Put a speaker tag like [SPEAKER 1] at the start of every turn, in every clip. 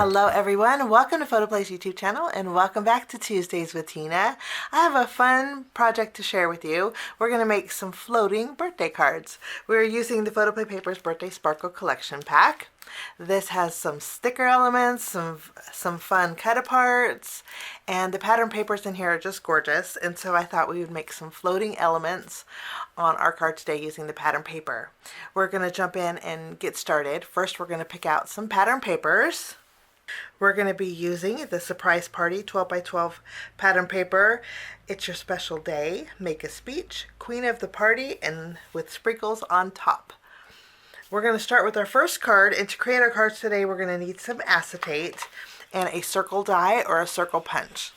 [SPEAKER 1] Hello everyone, welcome to Photoplay's YouTube channel and welcome back to Tuesdays with Tina. I have a fun project to share with you. We're going to make some floating birthday cards. We're using the Photoplay Paper's Birthday Sparkle Collection Pack. This has some sticker elements, some fun cut aparts, and the pattern papers in here are just gorgeous, and so I thought we would make some floating elements on our card today using the pattern paper. We're going to jump in and get started. First we're going to pick out some pattern papers. We're going to be using the Surprise Party 12 by 12 pattern paper. It's your special day. Make a speech, queen of the party, and with sprinkles on top. We're going to start with our first card, and to create our cards today we're going to need some acetate and a circle die or a circle punch.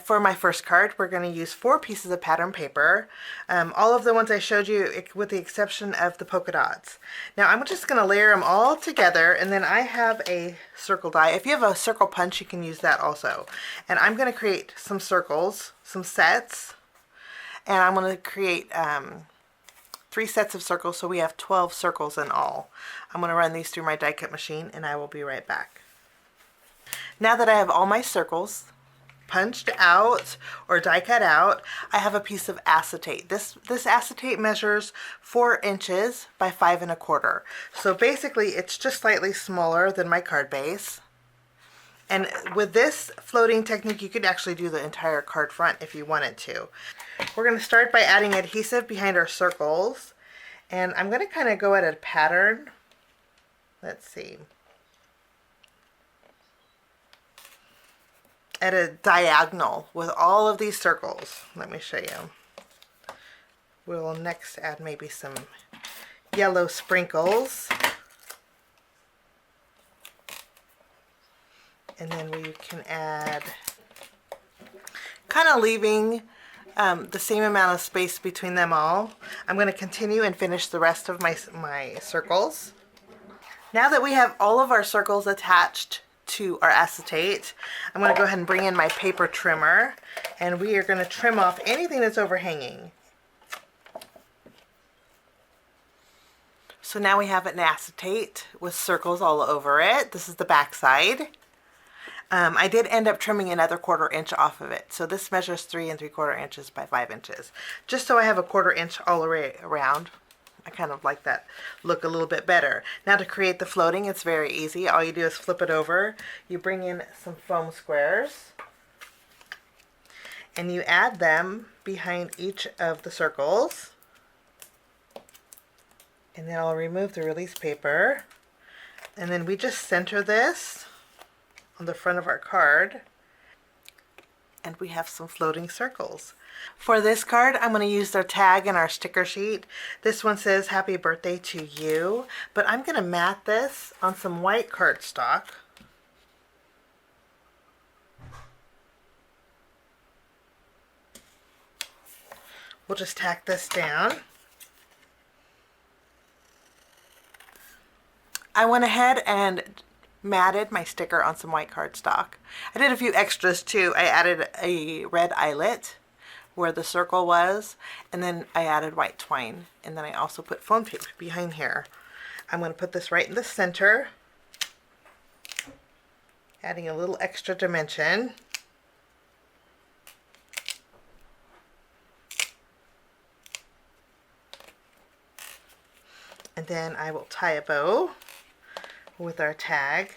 [SPEAKER 1] For my first card we're going to use 4 pieces of pattern paper, all of the ones I showed you with the exception of the polka dots. Now I'm just going to layer them all together, and then I have a circle die. If you have a circle punch you can use that also. And I'm going to create some circles, some sets, and I'm going to create 3 sets of circles, so we have 12 circles in all. I'm going to run these through my die cut machine and I will be right back. Now that I have all my circles punched out or die cut out, I have a piece of acetate. This acetate measures 4 inches by 5 1/4. So basically it's just slightly smaller than my card base. And with this floating technique you could actually do the entire card front if you wanted to. We're going to start by adding adhesive behind our circles, and I'm going to kind of go at a pattern. Let's see. At a diagonal with all of these circles. Let me show you. We'll next add maybe some yellow sprinkles. And then we can add, kind of leaving the same amount of space between them all. I'm going to continue and finish the rest of my circles. Now that we have all of our circles attached to our acetate, I'm going to go ahead and bring in my paper trimmer, and we are going to trim off anything that's overhanging. So now we have an acetate with circles all over it. This is the back side. I did end up trimming another 1/4 inch off of it. So this measures 3 3/4 inches by 5 inches. Just so I have a 1/4 inch all the way around. I kind of like that look a little bit better. Now to create the floating, it's very easy. All you do is flip it over. You bring in some foam squares. And you add them behind each of the circles. And then I'll remove the release paper. And then we just center this on the front of our card, and we have some floating circles. For this card I'm going to use our tag and our sticker sheet. This one says happy birthday to you, but I'm going to mat this on some white cardstock. We'll just tack this down. I went ahead and matted my sticker on some white cardstock. I did a few extras too. I added a red eyelet where the circle was, and then I added white twine, and then I also put foam tape behind here. I'm going to put this right in the center, adding a little extra dimension. And then I will tie a bow with our tag.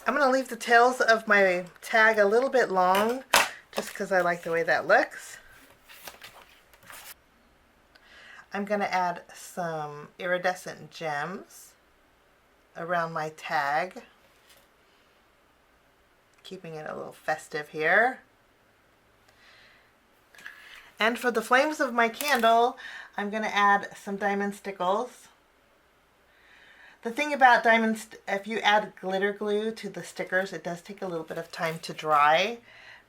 [SPEAKER 1] I'm going to leave the tails of my tag a little bit long just because I like the way that looks. I'm going to add some iridescent gems around my tag, keeping it a little festive here. And for the flames of my candle, I'm going to add some diamond stickles. The thing about diamonds, if you add glitter glue to the stickers, it does take a little bit of time to dry,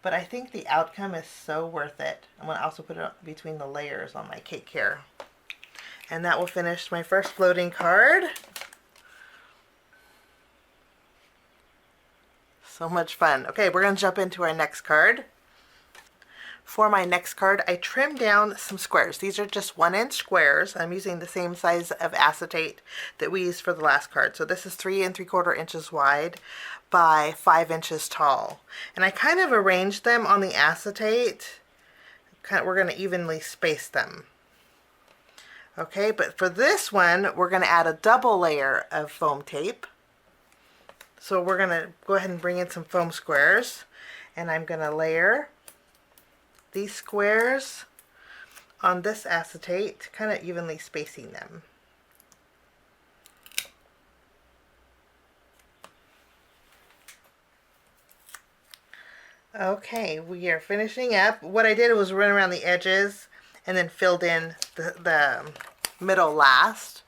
[SPEAKER 1] but I think the outcome is so worth it. I'm going to also put it between the layers on my cake here. And that will finish my first floating card. So much fun. Okay, we're going to jump into our next card. For my next card, I trimmed down some squares. These are just 1-inch squares. I'm using the same size of acetate that we used for the last card. So this is 3 3/4 inches wide by 5 inches tall. And I kind of arranged them on the acetate. We're going to evenly space them. Okay, but for this one, we're going to add a double layer of foam tape. So we're going to go ahead and bring in some foam squares, and I'm going to layer these squares on this acetate, kind of evenly spacing them. Okay, we are finishing up. What I did was run around the edges and then filled in the middle last.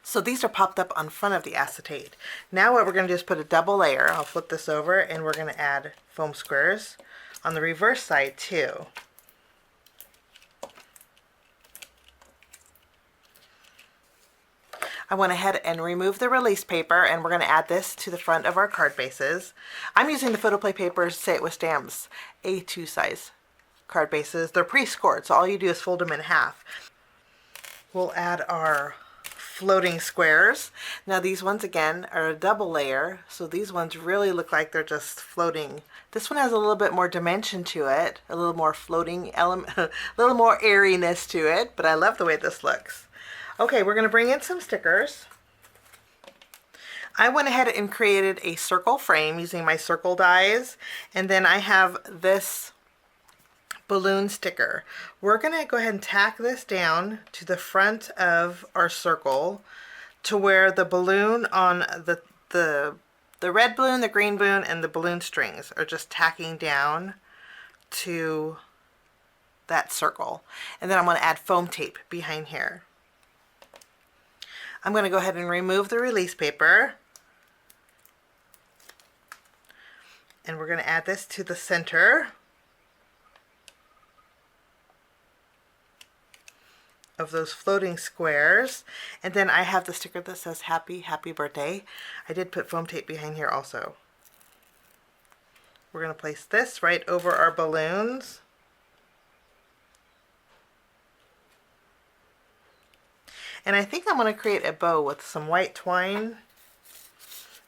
[SPEAKER 1] So these are popped up on front of the acetate. Now what we're going to do is put a double layer. I'll flip this over, and we're going to add foam squares on the reverse side too. I went ahead and removed the release paper, and we're going to add this to the front of our card bases. I'm using the Photoplay Paper Say It With Stamps A2 size card bases. They're pre-scored, so all you do is fold them in half. We'll add our floating squares. Now these ones again are a double layer, so these ones really look like they're just floating. This one has a little bit more dimension to it, a little more floating element, a little more airiness to it, but I love the way this looks. Okay, we're going to bring in some stickers. I went ahead and created a circle frame using my circle dies, and then I have this balloon sticker. We're going to go ahead and tack this down to the front of our circle to where the balloon on the red balloon, the green balloon, and the balloon strings are just tacking down to that circle. And then I'm going to add foam tape behind here. I'm going to go ahead and remove the release paper, and we're going to add this to the center of those floating squares. And then I have the sticker that says happy birthday. I did put foam tape behind here also. We're going to place this right over our balloons. And I think I'm going to create a bow with some white twine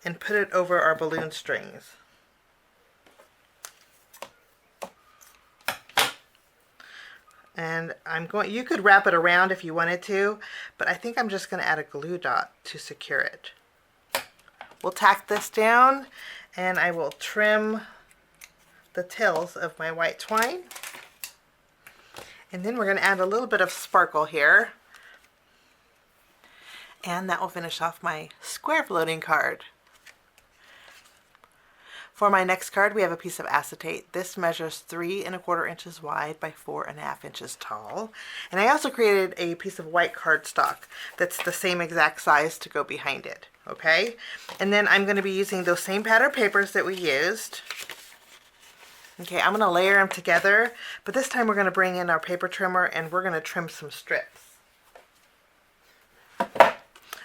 [SPEAKER 1] and put it over our balloon strings. And you could wrap it around if you wanted to, but I think I'm just going to add a glue dot to secure it. We'll tack this down, and I will trim the tails of my white twine. And then we're going to add a little bit of sparkle here. And that will finish off my square floating card. For my next card, we have a piece of acetate. This measures 3 1/4 inches wide by 4 1/2 inches tall. And I also created a piece of white cardstock that's the same exact size to go behind it. Okay? And then I'm going to be using those same pattern papers that we used. Okay, I'm going to layer them together, but this time we're going to bring in our paper trimmer and we're going to trim some strips.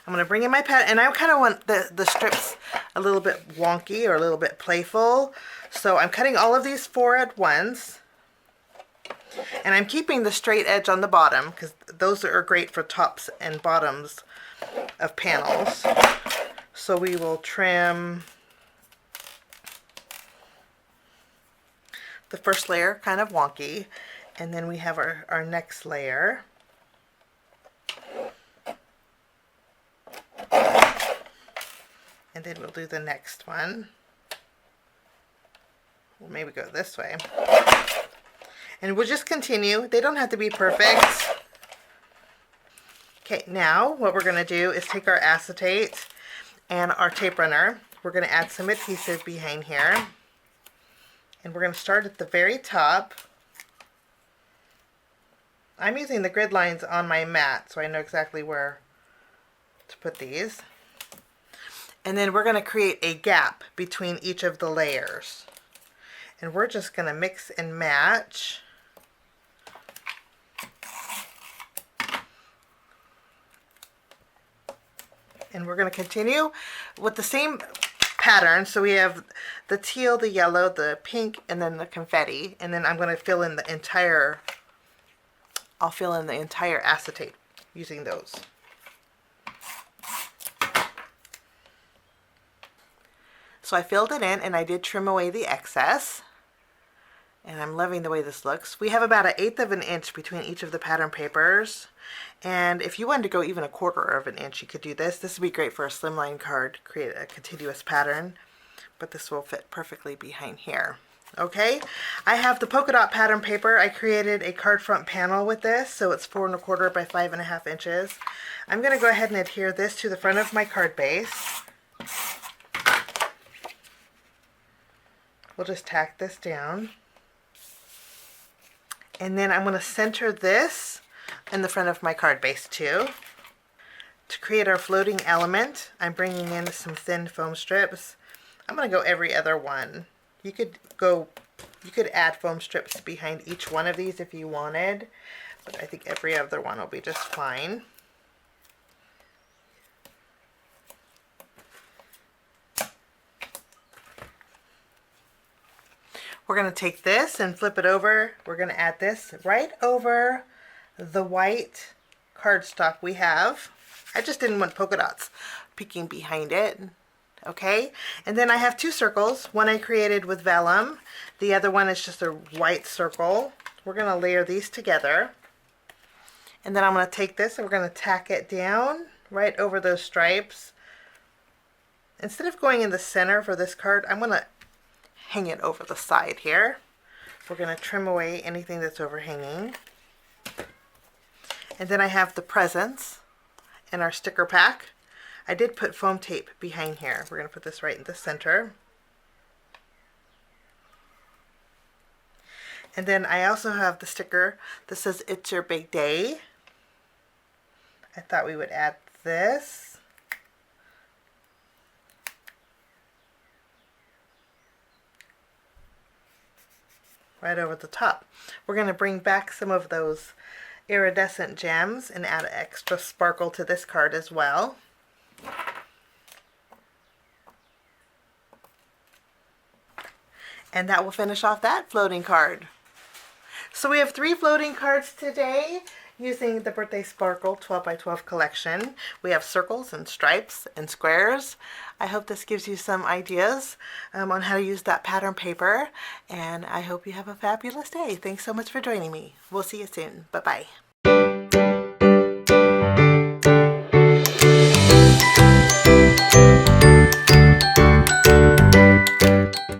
[SPEAKER 1] I'm going to bring in my pad, and I kind of want the strips a little bit wonky or a little bit playful. So I'm cutting all of these 4 at once. And I'm keeping the straight edge on the bottom because those are great for tops and bottoms of panels. So we will trim the first layer kind of wonky, and then we have our next layer. And then we'll do the next one. We'll maybe go this way. And we'll just continue. They don't have to be perfect. Okay, now what we're going to do is take our acetate and our tape runner. We're going to add some adhesive behind here. And we're going to start at the very top. I'm using the grid lines on my mat, so I know exactly where to put these. And then we're going to create a gap between each of the layers. And we're just going to mix and match. And we're going to continue with the same patterns. So we have the teal, the yellow, the pink, and then the confetti. And then I'm going to fill in the entire, I'll fill in the entire acetate using those. So I filled it in and I did trim away the excess. And I'm loving the way this looks. We have about 1/8 of an inch between each of the pattern papers. And if you wanted to go even 1/4 of an inch, you could do this. This would be great for a slimline card, create a continuous pattern. But this will fit perfectly behind here. Okay, I have the polka dot pattern paper. I created a card front panel with this, so it's 4 1/4 by 5.5 inches. I'm going to go ahead and adhere this to the front of my card base. We'll just tack this down. And then I'm going to center this in the front of my card base too. To create our floating element, I'm bringing in some thin foam strips. I'm going to go every other one. You could add foam strips behind each one of these if you wanted, but I think every other one will be just fine. We're going to take this and flip it over. We're going to add this right over the white cardstock we have. I just didn't want polka dots peeking behind it. Okay, and then I have 2 circles. One I created with vellum. The other one is just a white circle. We're going to layer these together. And then I'm going to take this and we're going to tack it down right over those stripes. Instead of going in the center for this card, I'm going to hang it over the side here. We're going to trim away anything that's overhanging. And then I have the presents and our sticker pack. I did put foam tape behind here. We're going to put this right in the center. And then I also have the sticker that says "It's Your Big Day." I thought we would add this. Right over the top. We're going to bring back some of those iridescent gems and add extra sparkle to this card as well. And that will finish off that floating card. So we have 3 floating cards today using the Birthday Sparkle 12 by 12 collection. We have circles and stripes and squares. I hope this gives you some ideas on how to use that pattern paper, and I hope you have a fabulous day. Thanks so much for joining me. We'll see you soon. Bye-bye.